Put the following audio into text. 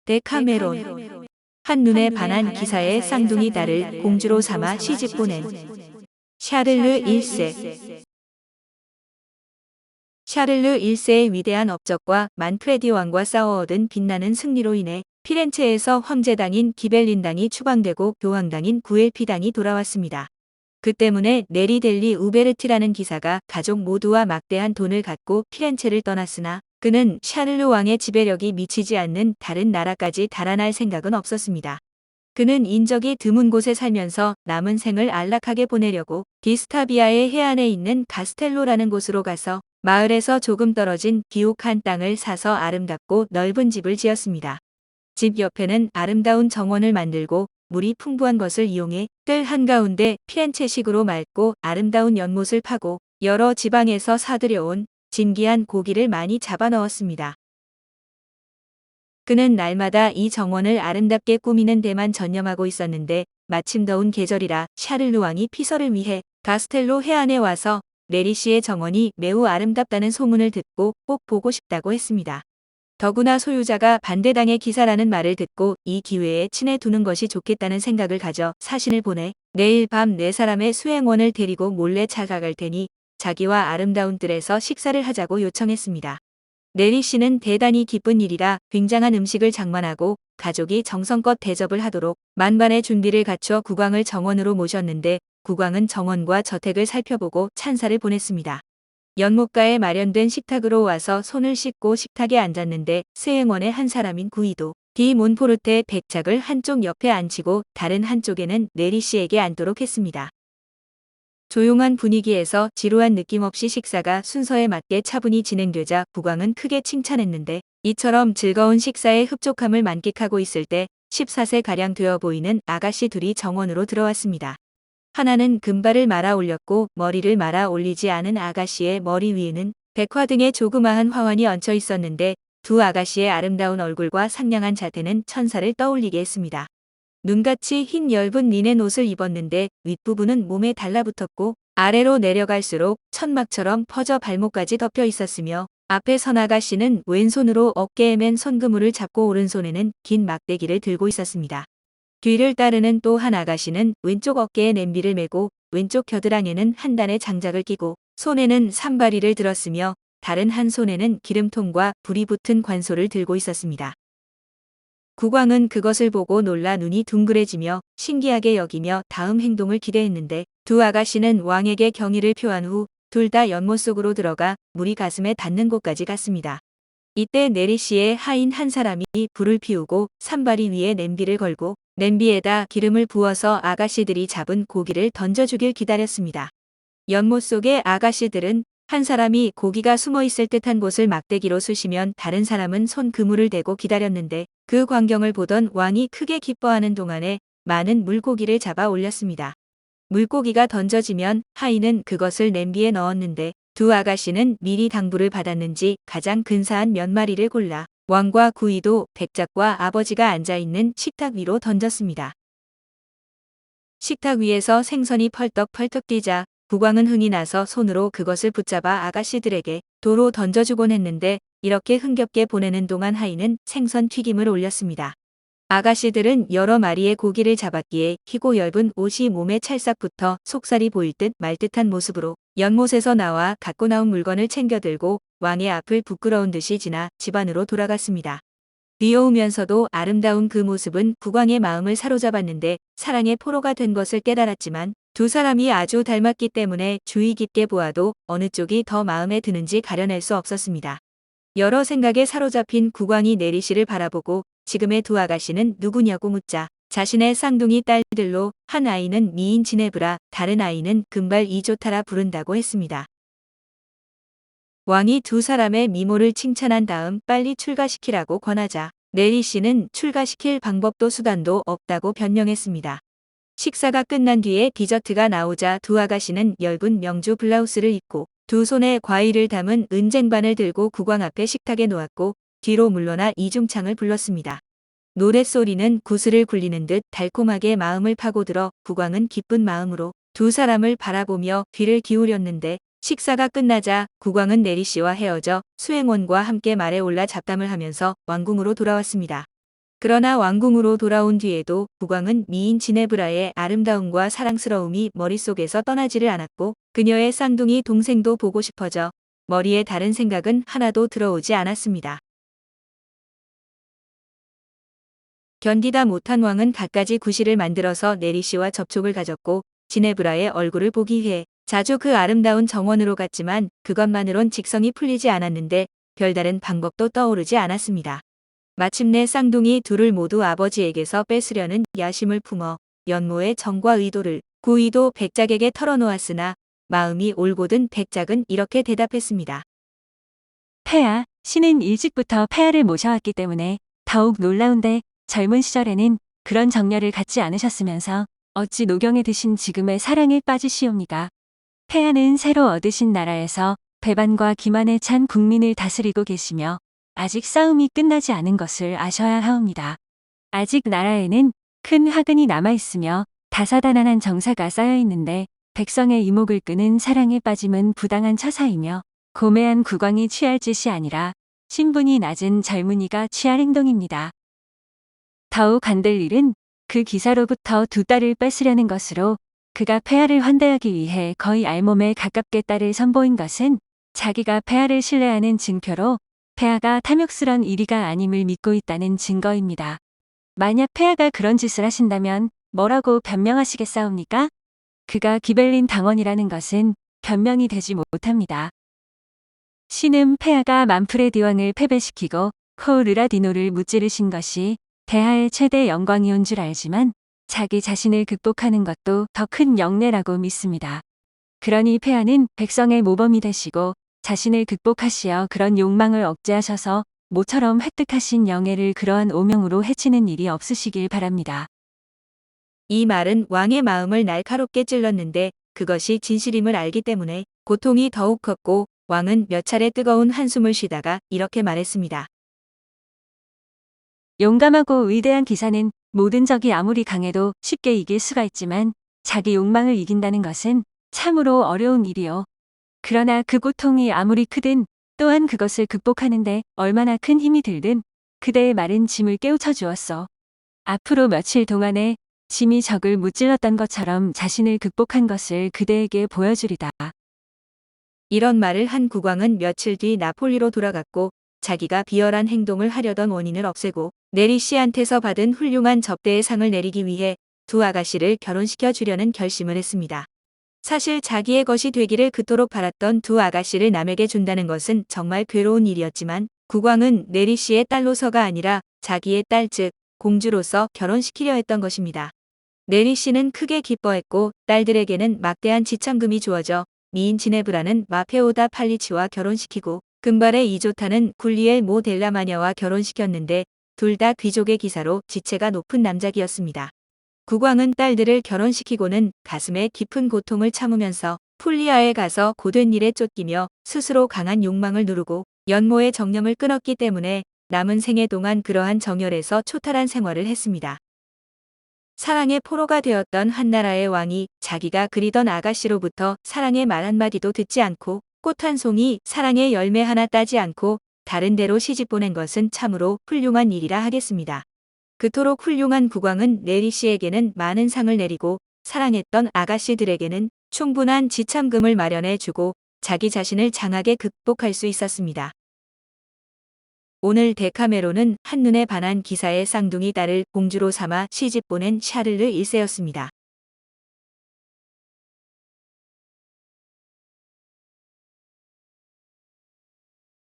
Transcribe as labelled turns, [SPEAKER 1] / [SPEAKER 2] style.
[SPEAKER 1] 데카메론. 한눈에 반한 기사의 쌍둥이 딸을 공주로 삼아 시집 보낸 샤를르 1세. 샤를르 1세의 위대한 업적과 만프레디 왕과 싸워 얻은 빛나는 승리로 인해 피렌체에서 황제당인 기벨린당이 추방되고 교황당인 구엘피당이 돌아왔습니다. 그 때문에 네리 델리 우베르티라는 기사가 가족 모두와 막대한 돈을 갖고 피렌체를 떠났으나 그는 샤를르 왕의 지배력이 미치지 않는 다른 나라까지 달아날 생각은 없었습니다. 그는 인적이 드문 곳에 살면서 남은 생을 안락하게 보내려고 디스타비아의 해안에 있는 가스텔로라는 곳으로 가서 마을에서 조금 떨어진 비옥한 땅을 사서 아름답고 넓은 집을 지었습니다. 집 옆에는 아름다운 정원을 만들고 물이 풍부한 것을 이용해 뜰 한가운데 피렌체식으로 맑고 아름다운 연못을 파고 여러 지방에서 사들여온 진귀한 고기를 많이 잡아 넣었습니다. 그는 날마다 이 정원을 아름답게 꾸미는 데만 전념하고 있었는데 마침 더운 계절이라 샤를르 왕이 피서를 위해 가스텔로 해안에 와서 네리 씨의 정원이 매우 아름답다는 소문을 듣고 꼭 보고 싶다고 했습니다. 더구나 소유자가 반대당의 기사라는 말을 듣고 이 기회에 친해 두는 것이 좋겠다는 생각을 가져 사신을 보내 내일 밤 4사람의 수행원을 데리고 몰래 찾아갈 테니 자기와 아름다운 뜰에서 식사를 하자고 요청했습니다. 네리 씨는 대단히 기쁜 일이라 굉장한 음식을 장만하고 가족이 정성껏 대접을 하도록 만반의 준비를 갖춰 국왕을 정원으로 모셨는데 국왕은 정원과 저택을 살펴보고 찬사를 보냈습니다. 연못가에 마련된 식탁으로 와서 손을 씻고 식탁에 앉았는데 수행원의 한 사람인 구이도 디 몬포르테 백작을 한쪽 옆에 앉히고 다른 한쪽에는 네리 씨에게 앉도록 했습니다. 조용한 분위기에서 지루한 느낌 없이 식사가 순서에 맞게 차분히 진행되자 국왕은 크게 칭찬했는데 이처럼 즐거운 식사의 흡족함을 만끽하고 있을 때 14세가량 되어 보이는 아가씨 둘이 정원으로 들어왔습니다. 하나는 금발을 말아 올렸고 머리를 말아 올리지 않은 아가씨의 머리 위에는 백화 등의 조그마한 화환이 얹혀 있었는데 두 아가씨의 아름다운 얼굴과 상냥한 자태는 천사를 떠올리게 했습니다. 눈같이 흰 엷은 리넨 옷을 입었는데 윗부분은 몸에 달라붙었고 아래로 내려갈수록 천막처럼 퍼져 발목까지 덮여 있었으며 앞에 선 아가씨는 왼손으로 어깨에 맨 손그물을 잡고 오른손에는 긴 막대기를 들고 있었습니다. 뒤를 따르는 또 한 아가씨는 왼쪽 어깨에 냄비를 메고 왼쪽 겨드랑이에는 한 단의 장작을 끼고 손에는 산바리를 들었으며 다른 한 손에는 기름통과 불이 붙은 관소를 들고 있었습니다. 국왕은 그것을 보고 놀라 눈이 둥그레지며 신기하게 여기며 다음 행동을 기대했는데 두 아가씨는 왕에게 경의를 표한 후 둘 다 연못 속으로 들어가 물이 가슴에 닿는 곳까지 갔습니다. 이때 네리 씨의 하인 한 사람이 불을 피우고 산바리 위에 냄비를 걸고 냄비에다 기름을 부어서 아가씨들이 잡은 고기를 던져주길 기다렸습니다. 연못 속의 아가씨들은 한 사람이 고기가 숨어 있을 듯한 곳을 막대기로 쑤시면 다른 사람은 손 그물을 대고 기다렸는데 그 광경을 보던 왕이 크게 기뻐하는 동안에 많은 물고기를 잡아 올렸습니다. 물고기가 던져지면 하인은 그것을 냄비에 넣었는데 두 아가씨는 미리 당부를 받았는지 가장 근사한 몇 마리를 골라 왕과 구이도 백작과 아버지가 앉아있는 식탁 위로 던졌습니다. 식탁 위에서 생선이 펄떡펄떡 뛰자 국왕은 흥이 나서 손으로 그것을 붙잡아 아가씨들에게 도로 던져주곤 했는데 이렇게 흥겹게 보내는 동안 하인은 생선 튀김을 올렸습니다. 아가씨들은 여러 마리의 고기를 잡았기에 희고 엷은 옷이 몸에 찰싹 붙어 속살이 보일 듯 말 듯한 모습으로 연못에서 나와 갖고 나온 물건을 챙겨 들고 왕의 앞을 부끄러운 듯이 지나 집 안으로 돌아갔습니다. 귀여우면서도 아름다운 그 모습은 국왕의 마음을 사로잡았는데 사랑의 포로가 된 것을 깨달았지만 두 사람이 아주 닮았기 때문에 주의 깊게 보아도 어느 쪽이 더 마음에 드는지 가려낼 수 없었습니다. 여러 생각에 사로잡힌 국왕이 네리 씨를 바라보고 지금의 두 아가씨는 누구냐고 묻자 자신의 쌍둥이 딸들로 한 아이는 미인 지네브라 다른 아이는 금발 이조타라 부른다고 했습니다. 왕이 두 사람의 미모를 칭찬한 다음 빨리 출가시키라고 권하자 네리 씨는 출가시킬 방법도 수단도 없다고 변명했습니다. 식사가 끝난 뒤에 디저트가 나오자 두 아가씨는 엷은 명주 블라우스를 입고 두 손에 과일을 담은 은쟁반을 들고 국왕 앞에 식탁에 놓았고 뒤로 물러나 이중창을 불렀습니다. 노랫소리는 구슬을 굴리는 듯 달콤하게 마음을 파고들어 국왕은 기쁜 마음으로 두 사람을 바라보며 귀를 기울였는데 식사가 끝나자 국왕은 네리 씨와 헤어져 수행원과 함께 말에 올라 잡담을 하면서 왕궁으로 돌아왔습니다. 그러나 왕궁으로 돌아온 뒤에도 국왕은 미인 지네브라의 아름다움과 사랑스러움이 머릿속에서 떠나지를 않았고 그녀의 쌍둥이 동생도 보고 싶어져 머리에 다른 생각은 하나도 들어오지 않았습니다. 견디다 못한 왕은 갖가지 구실을 만들어서 네리씨와 접촉을 가졌고 지네브라의 얼굴을 보기 위해 자주 그 아름다운 정원으로 갔지만 그것만으론 직성이 풀리지 않았는데 별다른 방법도 떠오르지 않았습니다. 마침내 쌍둥이 둘을 모두 아버지에게서 뺏으려는 야심을 품어 연모의 정과 의도를 고의도 백작에게 털어놓았으나 마음이 올곧은 백작은 이렇게 대답했습니다.
[SPEAKER 2] 폐하, 신은 일찍부터 폐하를 모셔왔기 때문에 더욱 놀라운데 젊은 시절에는 그런 정열을 갖지 않으셨으면서 어찌 노경에 드신 지금의 사랑에 빠지시옵니까? 폐하는 새로 얻으신 나라에서 배반과 기만에 찬 국민을 다스리고 계시며 아직 싸움이 끝나지 않은 것을 아셔야 하옵니다. 아직 나라에는 큰 화근이 남아있으며 다사다난한 정사가 쌓여 있는데 백성의 이목을 끄는 사랑에 빠짐은 부당한 처사이며 고매한 국왕이 취할 짓이 아니라 신분이 낮은 젊은이가 취할 행동입니다. 더욱 안 될 일은 그 기사로부터 두 딸을 뺏으려는 것으로 그가 폐하를 환대하기 위해 거의 알몸에 가깝게 딸을 선보인 것은 자기가 폐하를 신뢰하는 증표로 폐하가 탐욕스런 일이가 아님을 믿고 있다는 증거입니다. 만약 폐하가 그런 짓을 하신다면 뭐라고 변명하시겠사옵니까? 그가 기벨린 당원이라는 것은 변명이 되지 못합니다. 신은 폐하가 만프레 디왕을 패배시키고 코르라디노를 무찌르신 것이 대하의 최대 영광이온 줄 알지만 자기 자신을 극복하는 것도 더 큰 영예라고 믿습니다. 그러니 폐하는 백성의 모범이 되시고 자신을 극복하시어 그런 욕망을 억제하셔서 모처럼 획득하신 영예를 그러한 오명으로 해치는 일이 없으시길 바랍니다.
[SPEAKER 1] 이 말은 왕의 마음을 날카롭게 찔렀는데 그것이 진실임을 알기 때문에 고통이 더욱 컸고 왕은 몇 차례 뜨거운 한숨을 쉬다가 이렇게 말했습니다.
[SPEAKER 2] 용감하고 위대한 기사는 모든 적이 아무리 강해도 쉽게 이길 수가 있지만 자기 욕망을 이긴다는 것은 참으로 어려운 일이요. 그러나 그 고통이 아무리 크든 또한 그것을 극복하는데 얼마나 큰 힘이 들든 그대의 말은 짐을 깨우쳐 주었어. 앞으로 며칠 동안에 짐이 적을 무찔렀던 것처럼 자신을 극복한 것을 그대에게 보여주리다.
[SPEAKER 1] 이런 말을 한 국왕은 며칠 뒤 나폴리로 돌아갔고 자기가 비열한 행동을 하려던 원인을 없애고 네리 씨한테서 받은 훌륭한 접대의 상을 내리기 위해 두 아가씨를 결혼시켜 주려는 결심을 했습니다. 사실 자기의 것이 되기를 그토록 바랐던 두 아가씨를 남에게 준다는 것은 정말 괴로운 일이었지만 국왕은 네리 씨의 딸로서가 아니라 자기의 딸 즉 공주로서 결혼시키려 했던 것입니다. 네리 씨는 크게 기뻐했고 딸들에게는 막대한 지참금이 주어져 미인 지네브라는 마페오다 팔리치와 결혼시키고 금발의 이조타는 굴리엘 모 델라마냐와 결혼시켰는데 둘 다 귀족의 기사로 지체가 높은 남작이었습니다. 국왕은 딸들을 결혼시키고는 가슴에 깊은 고통을 참으면서 풀리아에 가서 고된 일에 쫓기며 스스로 강한 욕망을 누르고 연모의 정념을 끊었기 때문에 남은 생애 동안 그러한 정열에서 초탈한 생활을 했습니다. 사랑의 포로가 되었던 한나라의 왕이 자기가 그리던 아가씨로부터 사랑의 말 한마디도 듣지 않고 꽃 한 송이 사랑의 열매 하나 따지 않고 다른 데로 시집 보낸 것은 참으로 훌륭한 일이라 하겠습니다. 그토록 훌륭한 국왕은 네리 씨에게는 많은 상을 내리고 사랑했던 아가씨들에게는 충분한 지참금을 마련해 주고 자기 자신을 장하게 극복할 수 있었습니다. 오늘 데카메론은 한눈에 반한 기사의 쌍둥이 딸을 공주로 삼아 시집 보낸 샤를르 1세였습니다.